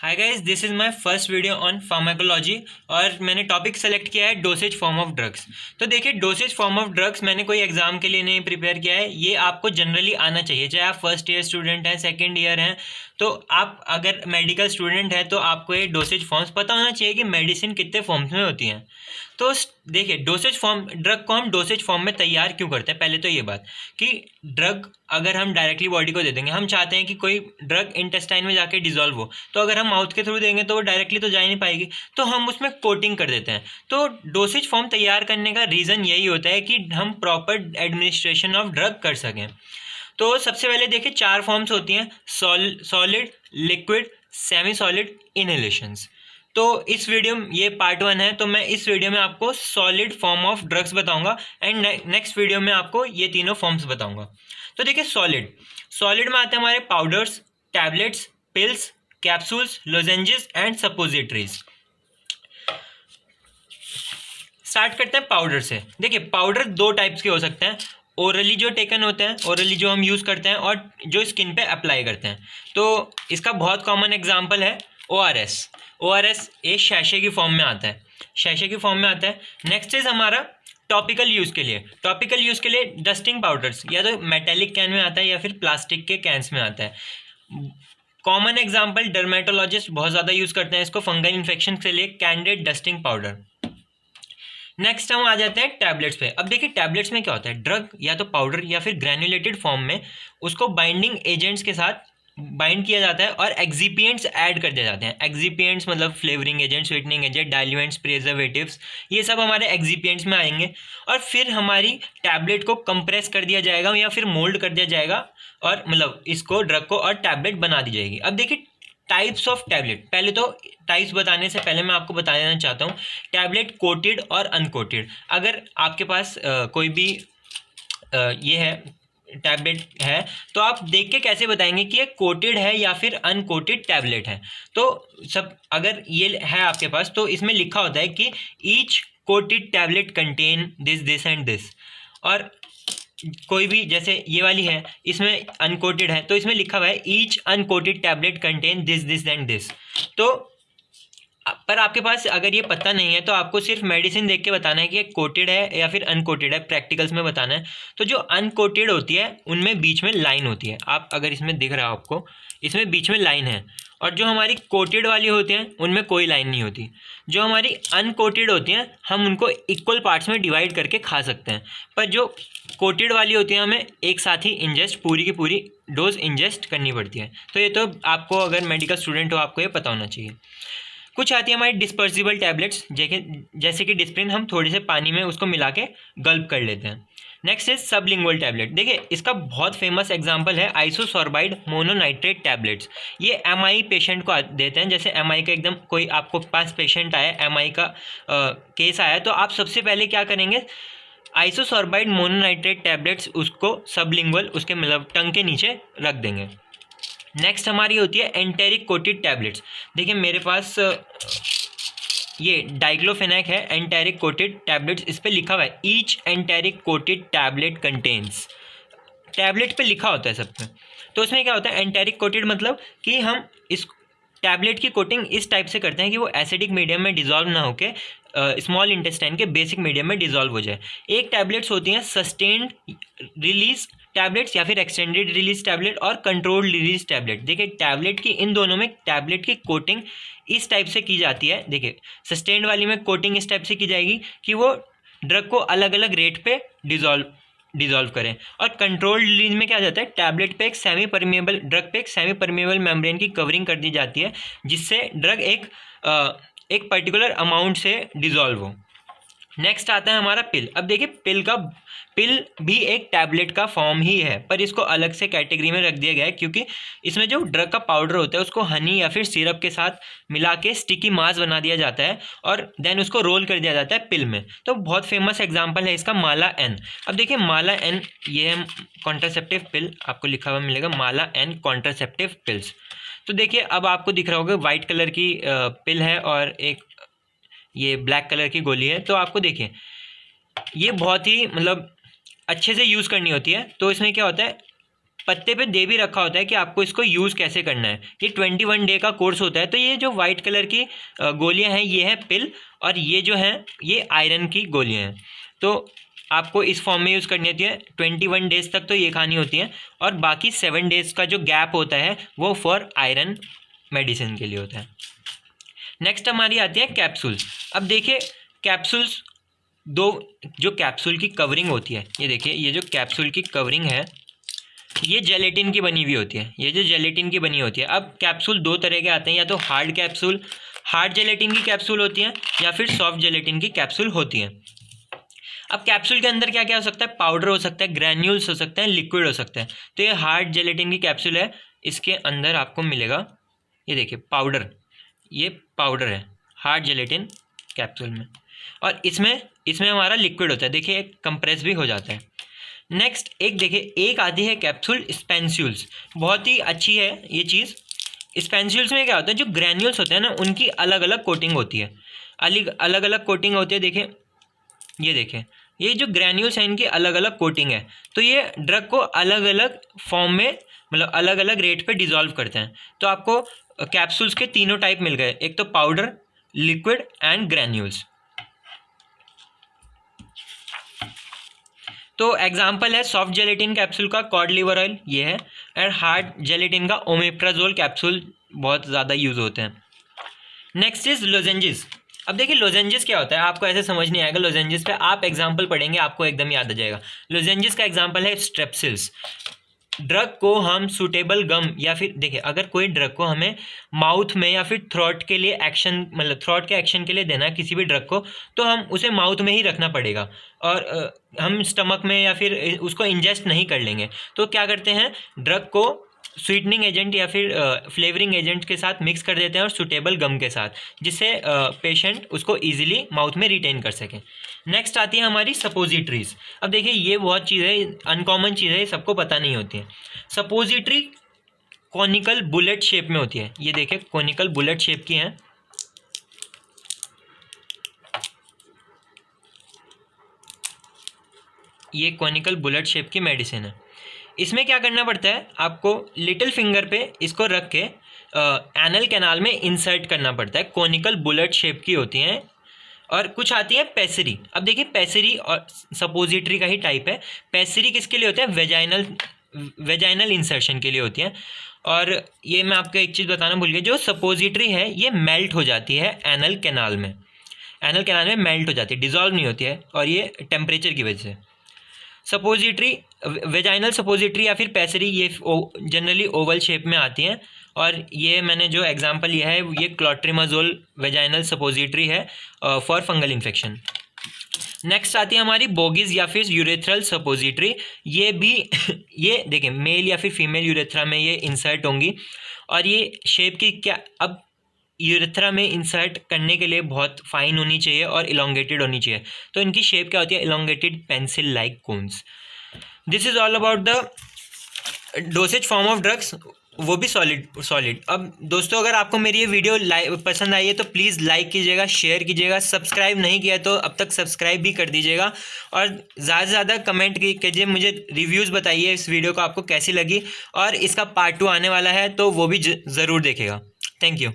Hi guys, this is my first video on pharmacology और मैंने topic select किया है डोसेज फॉर्म ऑफ ड्रग्स। तो देखिए, डोसेज फॉर्म ऑफ ड्रग्स मैंने कोई एग्जाम के लिए नहीं प्रिपेयर किया है, ये आपको जनरली आना चाहिए। चाहे आप फर्स्ट ईयर स्टूडेंट हैं, सेकंड ईयर हैं, तो आप अगर मेडिकल स्टूडेंट हैं तो आपको ये डोसेज फॉर्म्स पता होना चाहिए कि मेडिसिन कितने फॉर्म्स में होती हैं। तो देखिए, डोसेज फॉर्म ड्रग को हम डोसेज फॉर्म में तैयार क्यों करते हैं। पहले तो ये बात कि ड्रग अगर हम डायरेक्टली बॉडी को दे देंगे, हम चाहते हैं कि कोई ड्रग इंटेस्टाइन में जाके डिजोल्व हो, तो अगर हम माउथ के थ्रू देंगे तो वो डायरेक्टली तो जा ही नहीं पाएगी, तो हम उसमें कोटिंग कर देते हैं। तो डोसेज फॉर्म तैयार करने का रीज़न यही होता है कि हम प्रॉपर एडमिनिस्ट्रेशन ऑफ ड्रग कर सकें। तो सबसे पहले देखिए, 4 फॉर्म्स होती हैं: सॉलिड, लिक्विड, सेमी सॉलिड, इनहेलेशंस। तो इस वीडियो में ये पार्ट 1 है, तो मैं इस वीडियो में आपको सॉलिड फॉर्म ऑफ ड्रग्स बताऊंगा एंड नेक्स्ट वीडियो में आपको ये तीनों फॉर्म्स बताऊंगा। तो देखिए, सॉलिड में आते हैं हमारे powders, tablets, pills, capsules, lozenges and suppositories. Start करते हैं पाउडर से। देखिए, पाउडर 2 टाइप्स के हो सकते हैं: ओरली जो टेकन होते हैं, ओरली जो हम यूज़ करते हैं, और जो स्किन पे अप्लाई करते हैं। तो इसका बहुत कॉमन एग्जांपल है ORS ये शैशे की फॉर्म में आता है, नेक्स्ट इज हमारा टॉपिकल यूज़ के लिए डस्टिंग पाउडर्स या तो मेटेलिक कैन में आता है या फिर प्लास्टिक के कैंस में आता है। कॉमन एग्जांपल, डर्मेटोलॉजिस्ट बहुत ज़्यादा यूज़ करते हैं इसको फंगल इन्फेक्शन के लिए, कैंडिडेट डस्टिंग पाउडर। नेक्स्ट हम आ जाते हैं टैबलेट्स पे। अब देखिए, टैबलेट्स में क्या होता है, ड्रग या तो पाउडर या फिर ग्रैन्युलेटेड फॉर्म में उसको बाइंडिंग एजेंट्स के साथ बाइंड किया जाता है और एक्सिपिएंट्स ऐड कर दिए जाते हैं। एक्सिपिएंट्स मतलब flavouring agent, sweetening agent, diluents, preservatives, ये सब हमारे एक्सिपिएंट्स में आएंगे। और फिर हमारी टैबलेट को कंप्रेस कर दिया जाएगा या फिर मोल्ड कर दिया जाएगा, और मतलब इसको ड्रग को और टैबलेट बना दी जाएगी। अब देखिए, टाइप्स ऑफ टैबलेट। पहले तो टाइप्स बताने से पहले मैं आपको बता देना चाहता हूँ टैबलेट कोटेड और अनकोटेड। अगर आपके पास कोई भी ये है टैबलेट है, तो आप देख के कैसे बताएंगे कि ये कोटेड है या फिर अनकोटेड टैबलेट है। तो सब अगर ये है आपके पास, तो इसमें लिखा होता है कि each coated tablet contain this and this. और कोई भी, जैसे ये वाली है, इसमें अनकोटेड है, तो इसमें लिखा हुआ है each uncoated tablet contain this and this. तो पर आपके पास अगर ये पता नहीं है तो आपको सिर्फ मेडिसिन देख के बताना है कि ये कोटेड है या फिर अनकोटेड है, प्रैक्टिकल्स में बताना है। तो जो अनकोटेड होती है उनमें बीच में लाइन होती है, आप अगर इसमें दिख रहा हो आपको, इसमें बीच में लाइन है। और जो हमारी कोटेड वाली होती हैं उनमें कोई लाइन नहीं होती। जो हमारी अनकोटेड होती हैं हम उनको इक्वल पार्ट्स में डिवाइड करके खा सकते हैं, पर जो कोटेड वाली होती है हमें एक साथ ही इंजेस्ट, पूरी की पूरी डोज इंजेस्ट करनी पड़ती है। तो ये तो आपको, अगर मेडिकल स्टूडेंट हो, आपको ये पता होना चाहिए। कुछ आती है हमारी डिस्पर्सिबल टैबलेट्स, जैसे कि डिस्प्रिन, हम थोड़े से पानी में उसको मिला के गल्प कर लेते हैं। Next is sublingual tablet. देखिए, इसका बहुत फेमस एग्जांपल है आइसोसॉर्बाइड मोनोनाइट्रेट टैबलेट्स। ये MI पेशेंट को देते हैं। जैसे MI का एकदम कोई आपको पास पेशेंट आया, MI का केस आया, तो आप सबसे पहले क्या करेंगे, आइसोसॉर्बाइड मोनोनाइट्रेट टैबलेट्स उसको सबलिंगुअल, उसके मतलब टंग के नीचे रख देंगे। नेक्स्ट हमारी होती है एंटेरिक कोटेड टैबलेट्स। देखिए, मेरे पास ये डाइक्लोफेनाक है, एंटेरिक कोटेड टैबलेट्स, इस पे लिखा हुआ है each enteric coated tablet contains. Tablet पे लिखा होता है सब पे। तो उसमें क्या होता है, एंटेरिक कोटेड मतलब कि हम इस टैबलेट की कोटिंग इस टाइप से करते हैं कि वो एसिडिक मीडियम में डिजॉल्व ना होके स्मॉल इंटेस्टाइन के बेसिक मीडियम में डिजॉल्व हो जाए। एक टैबलेट्स होती हैं सस्टेन्ड रिलीज टैबलेट्स या फिर एक्सटेंडेड रिलीज टैबलेट और कंट्रोल्ड रिलीज टैबलेट। देखिए, टैबलेट की इन दोनों में टैबलेट की कोटिंग इस टाइप से की जाती है। देखिए, सस्टेन्ड वाली में कोटिंग इस टाइप से की जाएगी कि वो ड्रग को अलग अलग रेट पे डिजॉल्व करें। और कंट्रोल्ड रिलीज में क्या जाता है, टैबलेट पे एक सेमी परमिएबल, ड्रग पे एक सेमी परमिएबल मेम्ब्रेन की कवरिंग कर दी जाती है, जिससे ड्रग एक पर्टिकुलर अमाउंट से डिजॉल्व हो। नेक्स्ट आता है हमारा पिल। अब देखिए, पिल भी एक टैबलेट का फॉर्म ही है, पर इसको अलग से कैटेगरी में रख दिया गया है क्योंकि इसमें जो ड्रग का पाउडर होता है उसको हनी या फिर सिरप के साथ मिला के स्टिकी मास बना दिया जाता है और देन उसको रोल कर दिया जाता है पिल में। तो बहुत फेमस एग्जांपल है इसका माला एन। अब देखिए, माला एन ये है कॉन्ट्रासेप्टिव पिल, आपको लिखा हुआ मिलेगा माला एन कॉन्ट्रासेप्टिव पिल्स। तो देखिए, अब आपको दिख रहा होगा वाइट कलर की पिल है और एक ये ब्लैक कलर की गोली है। तो आपको देखिए, ये बहुत ही मतलब अच्छे से यूज़ करनी होती है। तो इसमें क्या होता है, पत्ते पे दे भी रखा होता है कि आपको इसको यूज़ कैसे करना है। ये 21 डे का कोर्स होता है। तो ये जो वाइट कलर की गोलियां हैं ये है पिल, और ये जो हैं ये आयरन की गोलियां हैं। तो आपको इस फॉर्म में यूज़ करनी होती है। 21 डेज तक तो ये खानी होती है, और बाकी 7 डेज का जो गैप होता है वो फॉर आयरन मेडिसिन के लिए होता है। नेक्स्ट हमारी आती है कैप्सूल्स। अब देखिए कैप्सूल्स दो, जो कैप्सूल की कवरिंग होती है, ये देखिए ये जो कैप्सूल की कवरिंग है ये जेलेटिन की बनी हुई होती है। ये जो जेलेटिन की बनी होती है, अब कैप्सूल दो तरह के आते हैं, या तो हार्ड कैप्सूल, हार्ड जेलेटिन की कैप्सूल होती है, या फिर सॉफ्ट जेलेटिन की कैप्सूल होती है। अब कैप्सूल के अंदर क्या क्या हो सकता है, पाउडर हो सकता है, ग्रैन्यूल्स हो सकते हैं, लिक्विड हो सकता है। तो ये हार्ड जेलेटिन की कैप्सूल है, इसके अंदर आपको मिलेगा, ये देखिए पाउडर, ये पाउडर है हार्ड जेलेटिन कैप्सूल में, और इसमें हमारा लिक्विड होता है, देखिए एक कंप्रेस भी हो जाता है। नेक्स्ट एक देखिए, एक आती है कैप्सूल स्पेंस्यूल्स, बहुत ही अच्छी है ये चीज़। स्पेंस्यूल्स में क्या होता है, जो ग्रैन्यूल्स होते हैं ना उनकी अलग अलग कोटिंग होती है, अलग अलग कोटिंग होती है। देखिए ये देखें, ये जो ग्रैन्यूल्स हैं इनकी अलग अलग कोटिंग है, तो ये ड्रग को अलग अलग फॉर्म में, मतलब अलग अलग रेट पे डिसॉल्व करते हैं। तो आपको कैप्सूल्स के तीनों टाइप मिल गए, एक तो पाउडर, लिक्विड एंड ग्रैन्यूल्स। तो एग्जाम्पल है सॉफ्ट जेलेटिन कैप्सूल का कॉड लिवर ऑयल ये है, और हार्ड जेलेटिन का ओमेप्राजोल कैप्सूल बहुत ज़्यादा यूज़ होते हैं। Next is lozenges. अब देखिए लोजेंजेस क्या होता है, आपको ऐसे समझ नहीं आएगा। लोजेंजेस पे आप एग्जाम्पल पढ़ेंगे आपको एकदम याद आ जाएगा। लोजेंजेस का एग्जाम्पल है स्ट्रेप्सिल्स। ड्रग को हम सूटेबल गम, या फिर देखिए अगर कोई ड्रग को हमें माउथ में या फिर थ्रोट के लिए एक्शन, मतलब थ्रोट के एक्शन के लिए देना है किसी भी ड्रग को, तो हम उसे माउथ में ही रखना पड़ेगा, और हम स्टमक में या फिर उसको इंजेस्ट नहीं कर लेंगे। तो क्या करते हैं, ड्रग को स्वीटनिंग एजेंट या फिर फ्लेवरिंग एजेंट के साथ मिक्स कर देते हैं और सूटेबल गम के साथ, जिससे पेशेंट उसको ईजिली माउथ में रिटेन कर सकें। नेक्स्ट आती है हमारी सपोजिटरीज। अब देखिए ये बहुत चीज़ है, अनकॉमन चीज़ है, ये सबको पता नहीं होती है। सपोजिटरी कॉनिकल बुलेट शेप में होती है, ये देखिए कॉनिकल बुलेट शेप की हैं। ये कॉनिकल बुलेट शेप की मेडिसिन है। इसमें क्या करना पड़ता है, आपको लिटिल फिंगर पे इसको रख के एनल कैनाल में इंसर्ट करना पड़ता है। कॉनिकल बुलेट शेप की होती हैं। और कुछ आती है पेसरी। अब देखिए पेसरी और सपोजिटरी का ही टाइप है। पेसरी किसके लिए होता है, वेजाइनल इंसर्शन के लिए होती है। और ये मैं आपको एक चीज़ बताना भूल गया, जो सपोजिटरी है ये मेल्ट हो जाती है एनल कैनाल में, एनल कैनाल में मेल्ट हो जाती है, डिजॉल्व नहीं होती है, और ये टेम्परेचर की वजह से। सपोजिटरी, वेजाइनल सपोजिटरी या फिर पेसरी, ये जनरली ओवल शेप में आती हैं। और ये मैंने जो एग्जांपल लिया है ये क्लोट्रिमाजोल वेजाइनल सपोजिटरी है फॉर फंगल इन्फेक्शन। नेक्स्ट आती है हमारी बोगीज या फिर यूरेथ्रल सपोजिटरी। ये भी ये देखिए मेल या फिर फीमेल यूरेथ्रा में ये इंसर्ट होंगी, और ये शेप की क्या, अब यूरेथ्रा में इंसर्ट करने के लिए बहुत फाइन होनी चाहिए और इलोंगेटेड होनी चाहिए। तो इनकी शेप क्या होती है, elongated pencil like cones. This is all about the dosage form of drugs, वो भी सॉलिड। अब दोस्तों अगर आपको मेरी ये वीडियो पसंद आई है तो प्लीज़ लाइक कीजिएगा, शेयर कीजिएगा, सब्सक्राइब नहीं किया तो अब तक सब्सक्राइब भी कर दीजिएगा, और ज़्यादा से ज़्यादा कमेंट कीजिए, मुझे रिव्यूज़ बताइए इस वीडियो को आपको कैसी लगी, और इसका पार्ट 2 आने वाला है तो वो भी ज़रूर देखेगा। Thank you.